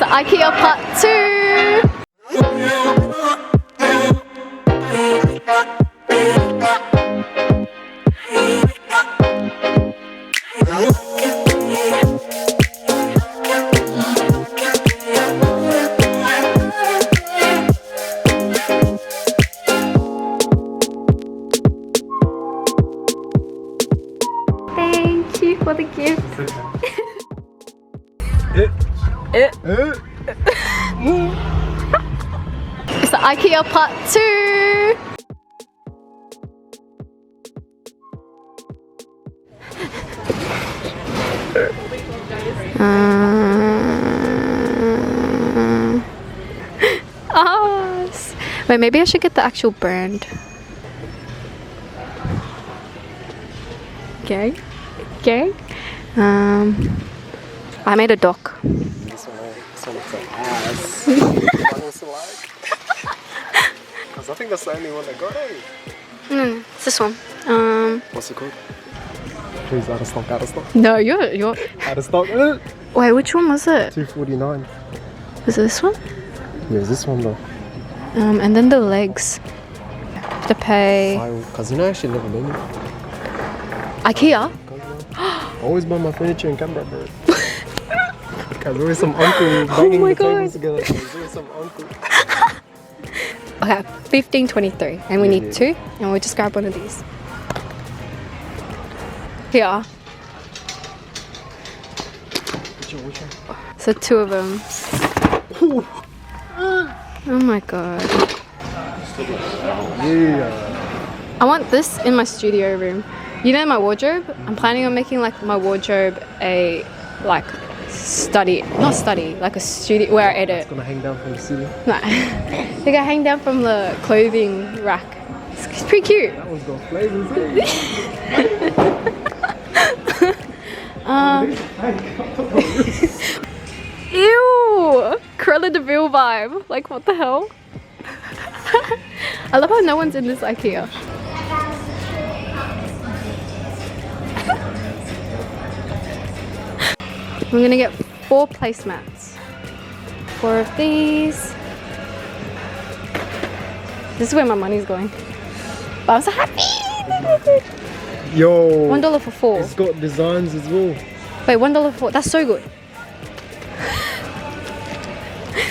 IKEA part 2! Thank you for the gift. It's the IKEA part 2. Wait, maybe I should get the actual brand. Okay. Okay. I made a dock. This one looks like ass. What looks like? Because I think that's the only one that got it. No, it's this one. What's it called? Please, out of stock, out of stock. No, you're. Out of stock. Wait, which one was it? $2.49. Was it this one? Yeah, it's this one though. And then the legs. To pay. Because you know, I actually never been here. IKEA? I always buy my furniture in Canberra, bro. Because always some uncle banging the tables together. There's always some uncle. Okay, 15.23, and we need 2, and we'll just grab one of these. Here. Which one? So 2 of them. Oh my god. Yeah. I want this in my studio room. You know my wardrobe? I'm planning on making like my wardrobe a like study, not study, like a studio where I edit. It's gonna hang down from the ceiling. No, they're gonna hang down from the clothing rack. It's pretty cute. That one's got flavors. Ew! Cruella de Vil vibe. Like what the hell? I love how no one's in this IKEA. We're gonna get 4 placemats. 4 of these. This is where my money's going. But I'm so happy! Yo. $1 for 4. It's got designs as well. Wait, $1 for 4. That's so good.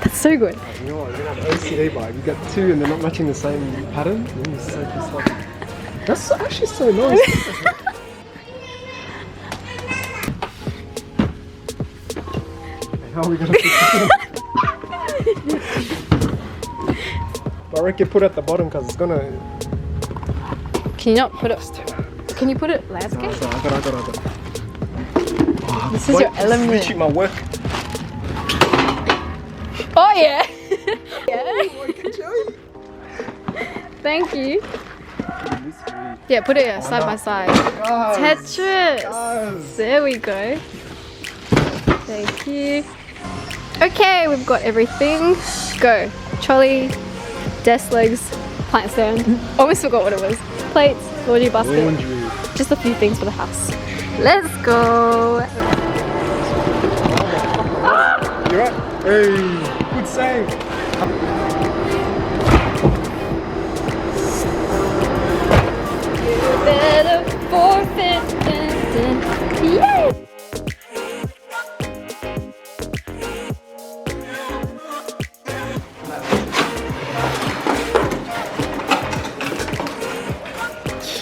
That's so good. You know what? You're gonna have OCD vibe. You got 2 and they're not matching the same pattern. It's so pissed off. That's actually so nice. How are we gonna fix it? I reckon put it at the bottom because it's gonna. Can you not put it? Can you put it landscape? No, I got it. Oh, This is your element. Reaching my work. Oh yeah. Yeah. Thank you. Yeah, put it here, side by side. Tetris. There we go. Thank you. Okay, we've got everything. Go. Trolley, desk legs, plant stand. Almost forgot what it was. Plates, laundry basket. Just a few things for the house. Let's go. You're right. Hey, good save. You better forfeit. Yay!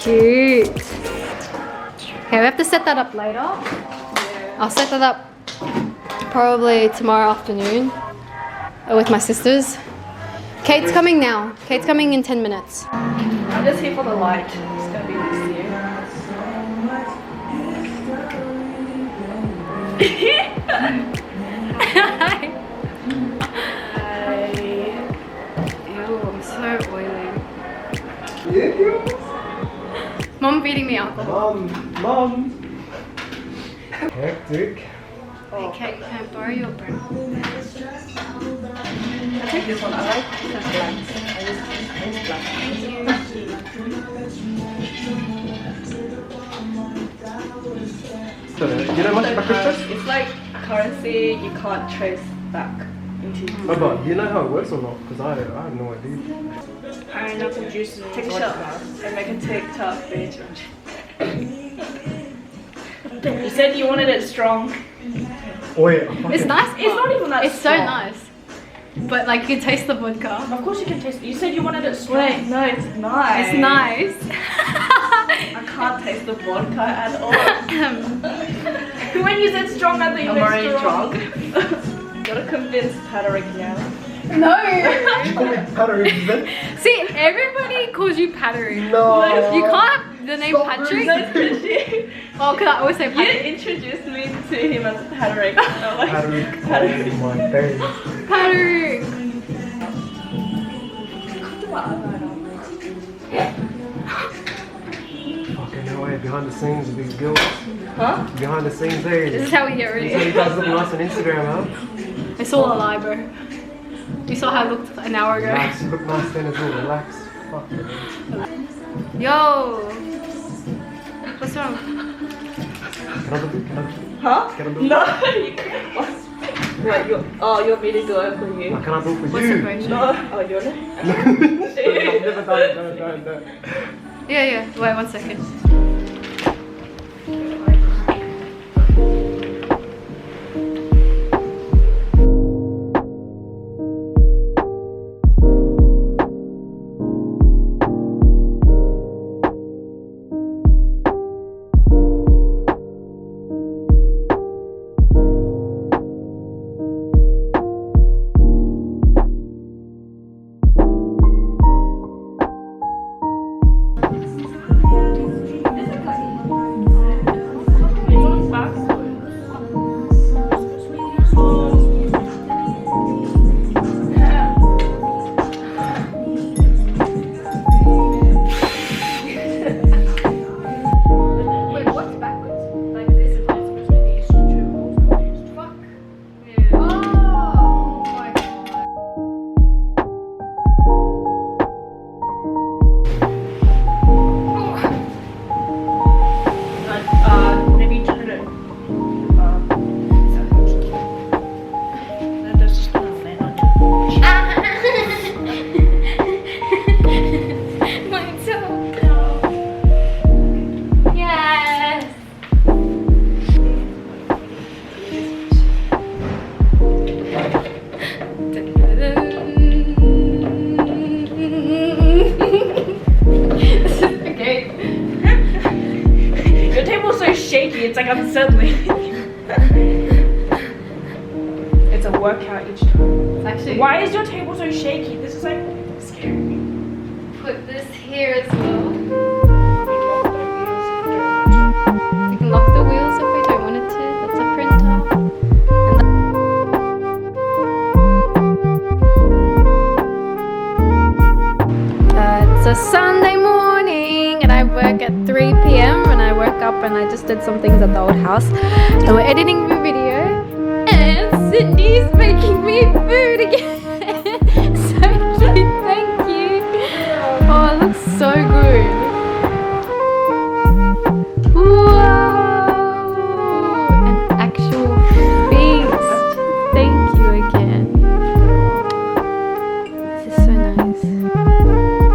Cute. Okay, we have to set that up later. I'll set that up probably tomorrow afternoon with my sisters. Kate's coming now. Kate's coming in 10 minutes. I'm just here for the light. It's gonna be next to you. Hi. Ew, I'm so oily. Mom feeding me alcohol. Mom. Hectic. Okay, can I borrow your brown? I take this one. I like it has blanks. I use blanks. You don't want to back It's like currency you can't trace back. Oh, but do you know how it works or not? Because I have no idea. Pineapple juice and take a shot and make a TikTok, bitch. You said you wanted it strong. Wait, It's nice. It's not even that It's so strong. nice. But like you can taste the vodka. Of course you can taste it. You said you wanted it strong. Wait, no, it's nice. It's nice. I can't taste the vodka at all. When you said strong, I thought you meant strong. Gotta convince Patrick now. No. Patrick. See, everybody calls you Patrick. No. You can't have the name Stop Patrick. You Oh, because I always say Patrick. introduced me to him as Patrick. I'm like, Patrick. Oh my days. Patrick. Fucking no way. Behind the scenes of these girls. huh? Behind the scenes, hey. This is how we get So ready. you guys look nice on Instagram, huh? It's all a lie, bro. You saw how I looked an hour ago. Relax. Look nice then as well. Relax. Fuck it. Yo. What's wrong? Can I do it? Can I do it? Huh? Can I do it? No, you can't. What, you want me to do it for you? Can I do it for What's you? the question? No. Oh, you're not? I've never done it. Don't. Yeah. Wait 1 second. Wait, what's backwards? Like this is what's supposed to be. Fuck. Yeah. Oh my god. Maybe turn it. That's just gonna land on My toe. Yes. This is okay. Your table's so shaky, it's like unsettling. It's a workout each time. Actually, Why is your table so shaky? This is like scary. put this here as well. We can lock the wheels if we don't want it to. That's a printer. It's a Sunday morning and I work at 3 p.m. and I woke up and I just did some things at the old house and we're editing the video and Cindy's making me food again. So cute, thank you. Oh, it looks so good. Wow, an actual feast. Thank you again. This is so nice.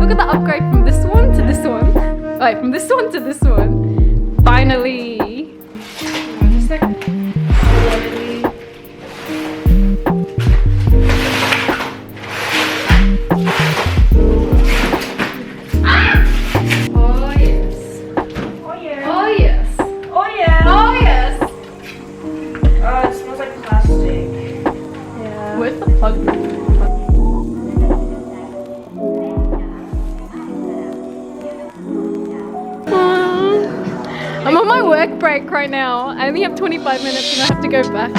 Look at the upgrade from this one to this one. Wait, from this one to this one. Finally. Just like Oh yes. oh yeah. Oh yes. Oh yeah. Oh yes. Oh, it smells like plastic. Yeah. Where's the plug? I'm on my work break right now. I only have 25 minutes and I have to go back.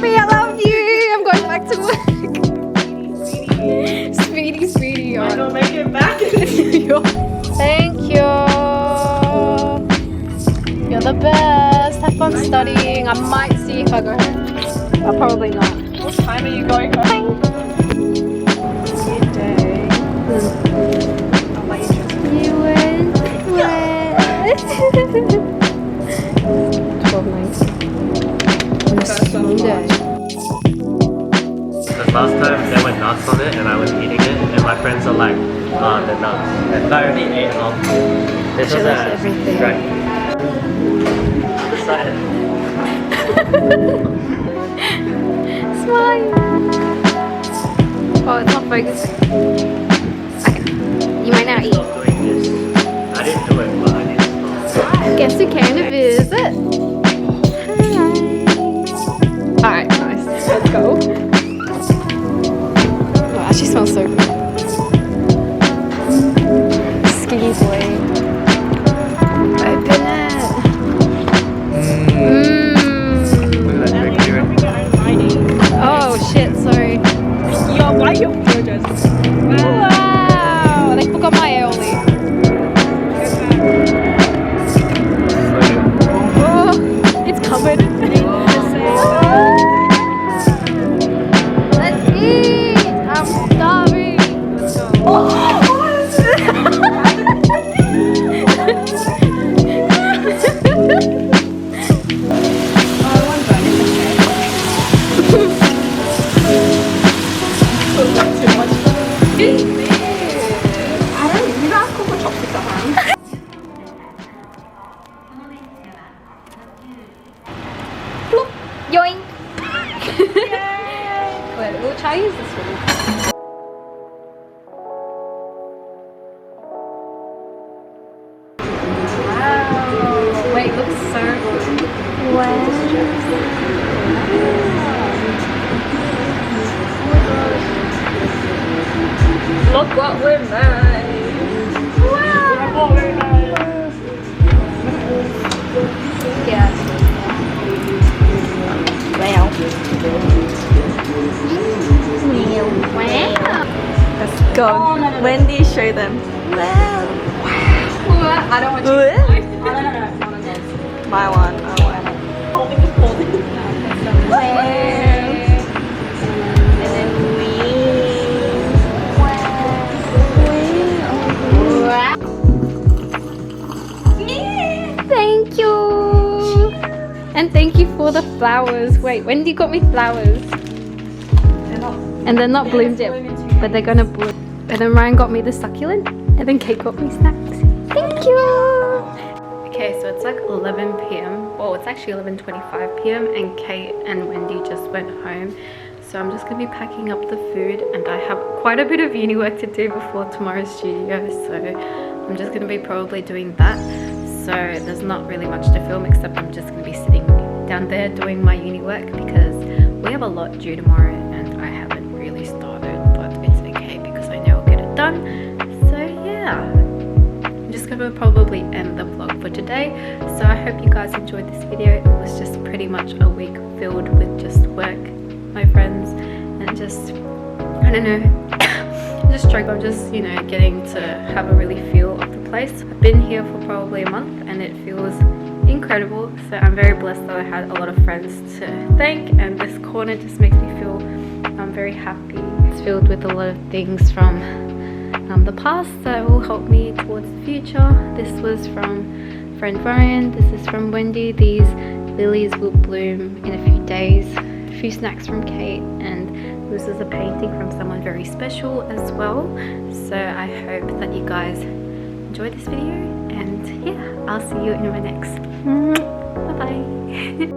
I love you. I'm going back to work. Speedy. you're I on. don't make it back. Thank you. You're the best. Have fun studying. I might see if I go home. I'll probably not. What time are you going home? Midday. I'll let you dress. You went where? 12:19. On a Sunday. Because last time there were nuts on it and I was eating it and my friends are like, oh, the nuts. And I already ate half. This was loves everything. Right. Decided. Smile. Oh, it's not focusing. Okay. You might now eat. Stop doing this. I didn't do it, but I need to stop. Guess who came to visit? Hi. Alright, nice. Let's go. Oh, it actually smells so good. Skinny boy. Open it. Look at that picture. Oh shit, sorry. Yo, why you gorgeous? Wow, they forgot my aioli. Oh, it's covered. Let's eat. I'm starving. Yoink. Wait, we'll try use this one. Wow. Wait, it looks so good. Wow. Look what we made. Wow. What we made. Yeah. Wow. Wow. Let's go. Wendy, show them. Wow. I don't want you to My one. I want it. Holding is holding. Wow. And then we. Thank you. And thank you for the flowers. Wait, Wendy got me flowers. And they're not bloomed yet, but they're gonna bloom. And then Ryan got me the succulent, and then Kate got me snacks. Thank you. Okay, so it's like 11 p.m. Well, it's actually 11:25 p.m. and Kate and Wendy just went home. So I'm just gonna be packing up the food, and I have quite a bit of uni work to do before tomorrow's studio. So I'm just gonna be probably doing that. So there's not really much to film, except I'm just gonna be sitting down there doing my uni work because we have a lot due tomorrow and I haven't really started, but it's okay because I know I'll get it done. So yeah, I'm just gonna probably end the vlog for today. So I hope you guys enjoyed this video. It was just pretty much a week filled with just work, my friends, and just, I don't know, just stroke. I'm just, you know, getting to have a really feel of the place. I've been here for probably a month and it feels incredible. So I'm very blessed that I had a lot of friends to thank, and this corner just makes me feel very happy. It's filled with a lot of things from the past that will help me towards the future. This was from friend Ryan, this is from Wendy. These lilies will bloom in a few days. A few snacks from Kate, and this is a painting from someone very special as well. So I hope that you guys enjoyed this video, and yeah, I'll see you in my next. Bye bye.